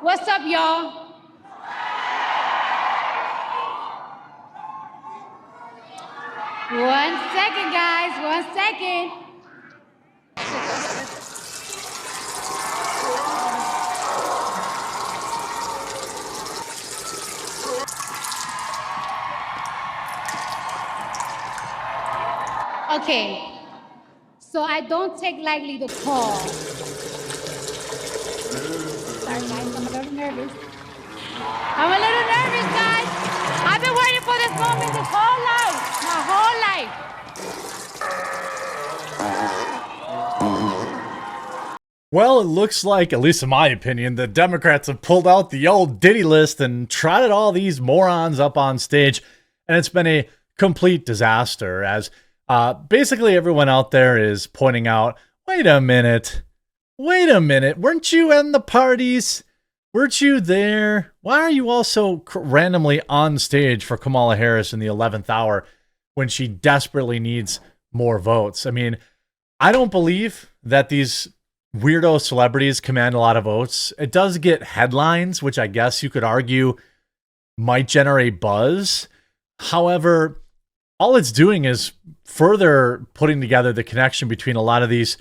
What's up, y'all? One second, guys. 1 second. Okay. So I don't take lightly the call. Sorry, guys. I'm a little nervous. Guys. I've been waiting for this moment this whole life. My whole life. Well, it looks like, at least in my opinion, the Democrats have pulled out the old Diddy list and trotted all these morons up on stage, and it's been a complete disaster as basically everyone out there is pointing out, wait a minute, weren't you in the parties? Weren't you there? Why are you all so randomly on stage for Kamala Harris in the 11th hour when she desperately needs more votes? I mean, I don't believe that these weirdo celebrities command a lot of votes. It does get headlines, which I guess you could argue might generate buzz. However, all it's doing is further putting together the connection between a lot of these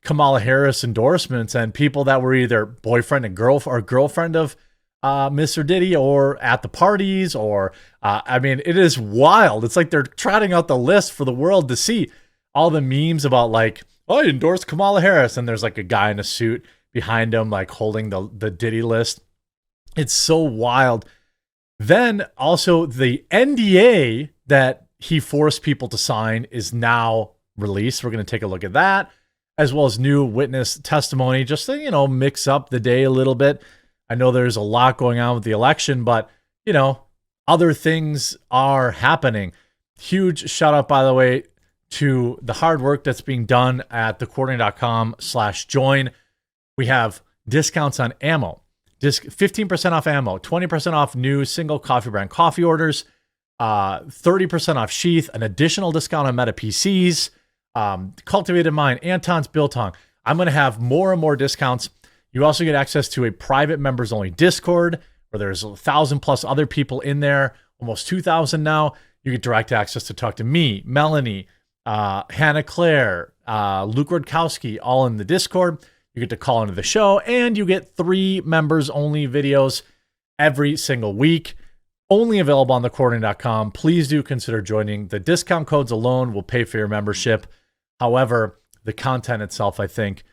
Kamala Harris endorsements and people that were either boyfriend and girlfriend of Mr. Diddy or at the parties or, I mean, it is wild. It's like they're trotting out the list for the world to see. All the memes about like, oh, I endorsed Kamala Harris. And there's like a guy in a suit behind him, like holding the Diddy list. It's so wild. Then also the NDA that he forced people to sign is now released. We're going to take a look at that, as well as new witness testimony, just to, you know, mix up the day a little bit. I know there's a lot going on with the election, but, you know, other things are happening. Huge shout out, by the way, to the hard work that's being done at thecourtney.com/join. We have discounts on ammo, 15% off ammo, 20% off new single coffee brand coffee orders, 30% off sheath, an additional discount on Meta PCs, Cultivated Mind, Anton's Biltong. I'm going to have more and more discounts. You also get access to a private members only Discord where there's 1,000 plus other people in there, almost 2,000 now. You get direct access to talk to me, Melanie, Hannah Claire, Luke Rodkowski, all in the Discord. You get to call into the show, and you get 3 members only videos every single week. Only available on thecourtney.com. Please do consider joining. The discount codes alone will pay for your membership. However, the content itself, I think,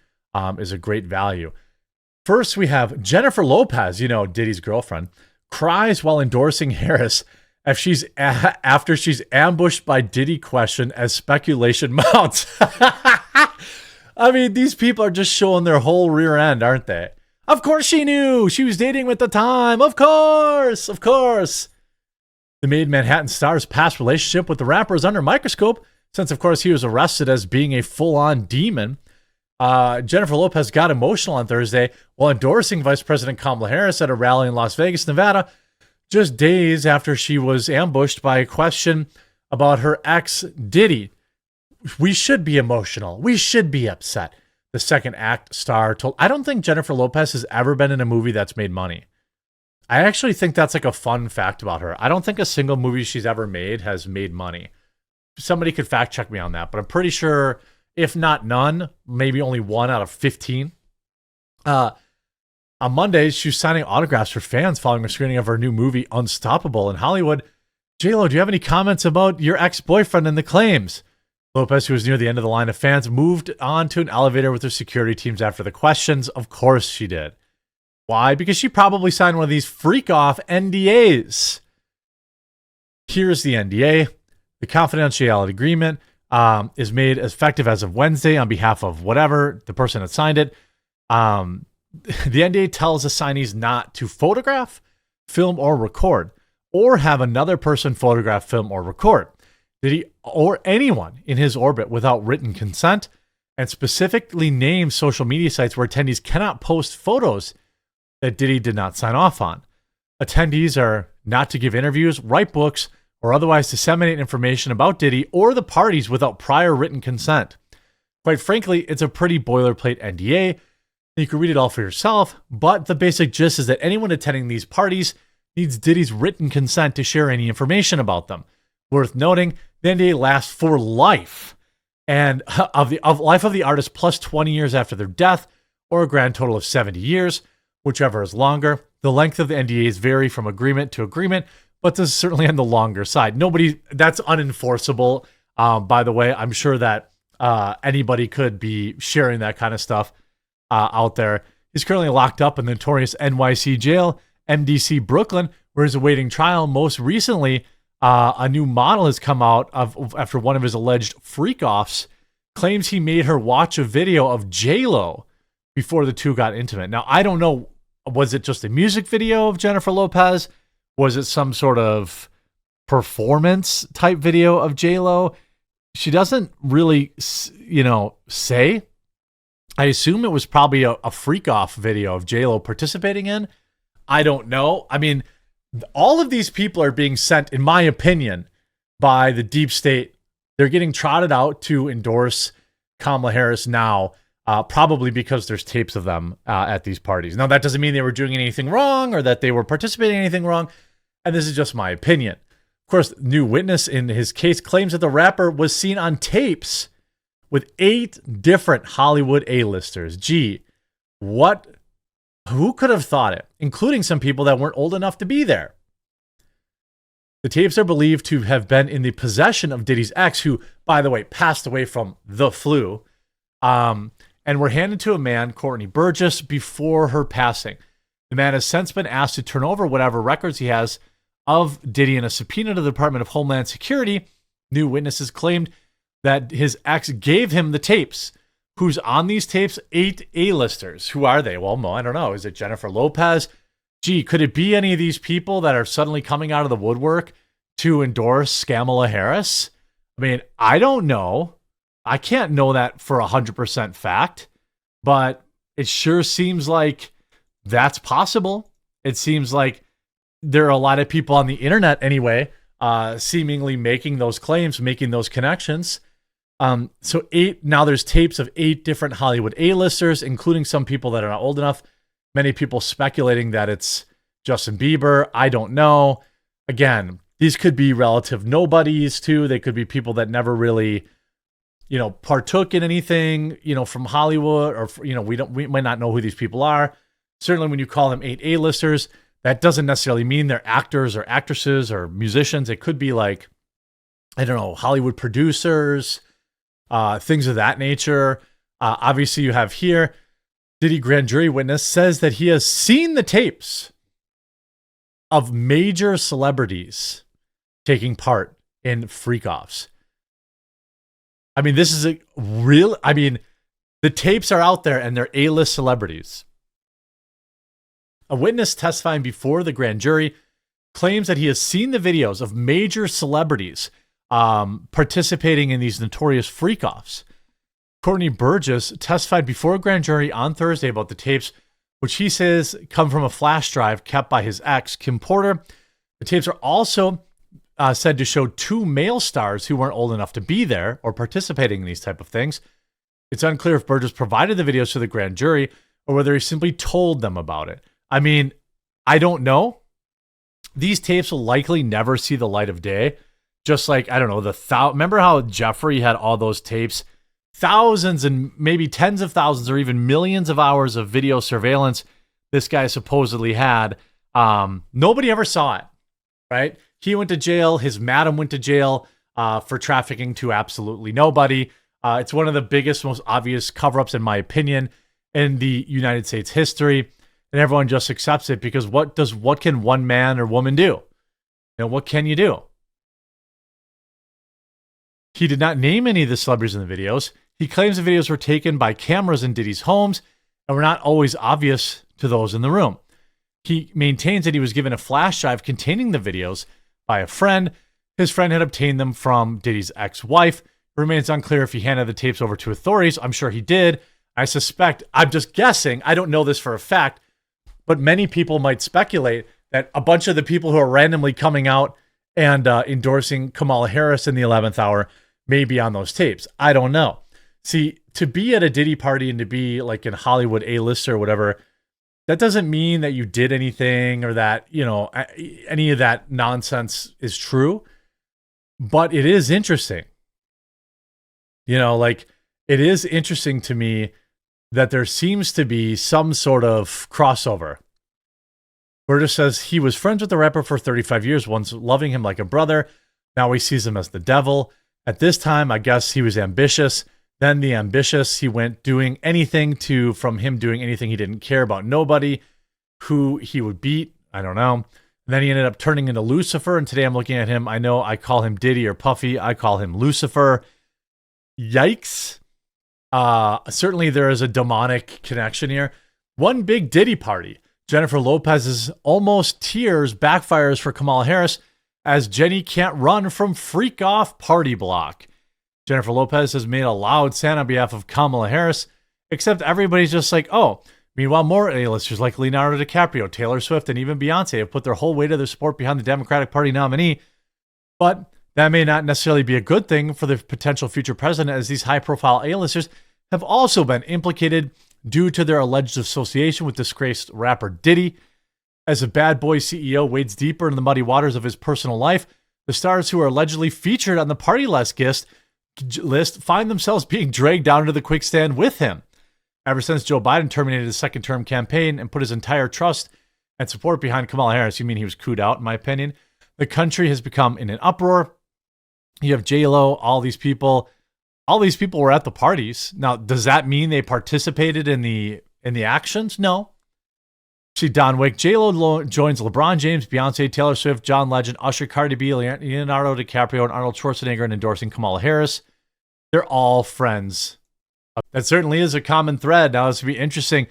is a great value. First, we have Jennifer Lopez, you know, Diddy's girlfriend, cries while endorsing Harris after she's ambushed by Diddy question as speculation mounts. I mean, these people are just showing their whole rear end, aren't they? Of course she knew. She was dating him at the time. Of course. The Made Manhattan star's past relationship with the rapper is under microscope since, of course, he was arrested as being a full-on demon. Jennifer Lopez got emotional on Thursday while endorsing Vice President Kamala Harris at a rally in Las Vegas, Nevada, just days after she was ambushed by a question about her ex, Diddy. We should be emotional. We should be upset. The second act star told, I don't think Jennifer Lopez has ever been in a movie that's made money. I actually think that's like a fun fact about her. I don't think a single movie she's ever made has made money. Somebody could fact check me on that, but I'm pretty sure, if not none, maybe only 1 out of 15. On Monday, she was signing autographs for fans following a screening of her new movie, Unstoppable, in Hollywood. J-Lo, do you have any comments about your ex-boyfriend and the claims? Lopez, who was near the end of the line of fans, moved on to an elevator with her security teams after the questions. Of course she did. Why? Because she probably signed one of these freak-off NDAs. Here's the NDA. The confidentiality agreement is made effective as of Wednesday on behalf of whatever, the person that signed it. The NDA tells assignees not to photograph, film, or record, or have another person photograph, film, or record Diddy or anyone in his orbit without written consent, and specifically names social media sites where attendees cannot post photos that Diddy did not sign off on. Attendees are not to give interviews, write books, or otherwise disseminate information about Diddy or the parties without prior written consent. Quite frankly, it's a pretty boilerplate NDA. You can read it all for yourself, but the basic gist is that anyone attending these parties needs Diddy's written consent to share any information about them. Worth noting, the NDA lasts for life, and of life of the artist plus 20 years after their death, or a grand total of 70 years, whichever is longer. The length of the NDAs vary from agreement to agreement, but this is certainly on the longer side. That's unenforceable. By the way, I'm sure that anybody could be sharing that kind of stuff out there. He's currently locked up in the notorious NYC jail, MDC Brooklyn, where he's awaiting trial. Most recently, a new model has come out after one of his alleged freak-offs claims he made her watch a video of J-Lo before the two got intimate. Now, I don't know, was it just a music video of Jennifer Lopez? Was it some sort of performance type video of J-Lo? She doesn't really, say. I assume it was probably a freak-off video of J-Lo participating in. I don't know. I mean, all of these people are being sent, in my opinion, by the deep state. They're getting trotted out to endorse Kamala Harris now, probably because there's tapes of them at these parties. Now, that doesn't mean they were doing anything wrong or that they were participating in anything wrong, and this is just my opinion. Of course, new witness in his case claims that the rapper was seen on tapes with 8 different Hollywood A-listers. Gee, who could have thought it? Including some people that weren't old enough to be there. The tapes are believed to have been in the possession of Diddy's ex, who, by the way, passed away from the flu, and were handed to a man, Courtney Burgess, before her passing. The man has since been asked to turn over whatever records he has of Diddy in a subpoena to the Department of Homeland Security. New witnesses claimed that his ex gave him the tapes. Who's on these tapes? 8 A-listers. Who are they? Well, I don't know. Is it Jennifer Lopez? Gee, could it be any of these people that are suddenly coming out of the woodwork to endorse Kamala Harris? I mean, I don't know. I can't know that for 100% fact, but it sure seems like that's possible. It seems like there are a lot of people on the internet anyway, seemingly making those claims, making those connections. So 8, now there's tapes of 8 different Hollywood A-listers, including some people that are not old enough. Many people speculating that it's Justin Bieber. I don't know. Again, these could be relative nobodies too. They could be people that never really, partook in anything, from Hollywood, or, we might not know who these people are. Certainly when you call them 8 A-listers, that doesn't necessarily mean they're actors or actresses or musicians. It could be like, I don't know, Hollywood producers, things of that nature. Obviously, you have here, Diddy grand jury witness says that he has seen the tapes of major celebrities taking part in freak-offs. I mean, this is the tapes are out there and they're A-list celebrities. A witness testifying before the grand jury claims that he has seen the videos of major celebrities participating in these notorious freak-offs. Courtney Burgess testified before a grand jury on Thursday about the tapes, which he says come from a flash drive kept by his ex, Kim Porter. The tapes are also said to show 2 male stars who weren't old enough to be there or participating in these type of things. It's unclear if Burgess provided the videos to the grand jury or whether he simply told them about it. I mean, I don't know. These tapes will likely never see the light of day. Just like, I don't know, remember how Jeffrey had all those tapes? Thousands and maybe tens of thousands or even millions of hours of video surveillance this guy supposedly had. Nobody ever saw it, right? He went to jail. His madam went to jail for trafficking to absolutely nobody. It's one of the biggest, most obvious cover-ups, in my opinion, in the United States history. And everyone just accepts it because what can one man or woman do? What can you do? He did not name any of the celebrities in the videos. He claims the videos were taken by cameras in Diddy's homes and were not always obvious to those in the room. He maintains that he was given a flash drive containing the videos by a friend. His friend had obtained them from Diddy's ex-wife. It remains unclear if he handed the tapes over to authorities. I'm sure he did. I'm just guessing, I don't know this for a fact, but many people might speculate that a bunch of the people who are randomly coming out and endorsing Kamala Harris in the 11th hour may be on those tapes. I don't know. See, to be at a Diddy party and to be like in Hollywood A-lister or whatever, that doesn't mean that you did anything or that, you know, any of that nonsense is true. But it is interesting. You know, like, it is interesting to me that there seems to be some sort of crossover. Burgess says he was friends with the rapper for 35 years, once loving him like a brother. Now he sees him as the devil. At this time, I guess he was ambitious. Then the ambitious, he went doing anything from him doing anything he didn't care about nobody, who he would beat. I don't know. And then he ended up turning into Lucifer. And today I'm looking at him. I know I call him Diddy or Puffy. I call him Lucifer. Yikes. Certainly there is a demonic connection here. One big Diddy party. Jennifer Lopez's almost tears backfires for Kamala Harris as Jenny can't run from freak off party block. Jennifer Lopez has made a loud stand on behalf of Kamala Harris, except everybody's just like, oh. Meanwhile, more A-listers like Leonardo DiCaprio, Taylor Swift, and even Beyonce have put their whole weight of their support behind the Democratic Party nominee. But that may not necessarily be a good thing for the potential future president, as these high-profile A-listers have also been implicated due to their alleged association with disgraced rapper Diddy. As a bad boy CEO wades deeper into the muddy waters of his personal life, the stars who are allegedly featured on the party list find themselves being dragged down into the quicksand with him. Ever since Joe Biden terminated his second-term campaign and put his entire trust and support behind Kamala Harris, you mean he was cooed out, in my opinion, the country has become in an uproar. You have J-Lo, all these people were at the parties. Now, does that mean they participated in the actions? No. See, Don Wick, J-Lo joins LeBron James, Beyonce, Taylor Swift, John Legend, Usher, Cardi B, Leonardo DiCaprio, and Arnold Schwarzenegger in endorsing Kamala Harris. They're all friends. That certainly is a common thread. Now, this would be interesting.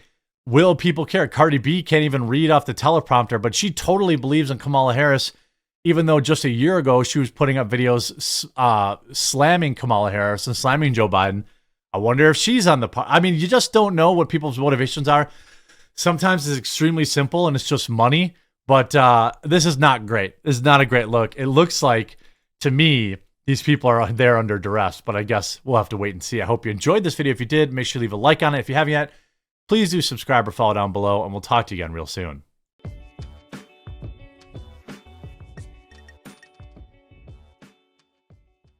Will people care? Cardi B can't even read off the teleprompter, but she totally believes in Kamala Harris, even though just a year ago she was putting up videos slamming Kamala Harris and slamming Joe Biden. I wonder if she's on the part. I mean, you just don't know what people's motivations are. Sometimes it's extremely simple and it's just money, but this is not great. This is not a great look. It looks like, to me, these people are there under duress, but I guess we'll have to wait and see. I hope you enjoyed this video. If you did, make sure you leave a like on it. If you haven't yet, please do subscribe or follow down below, and we'll talk to you again real soon.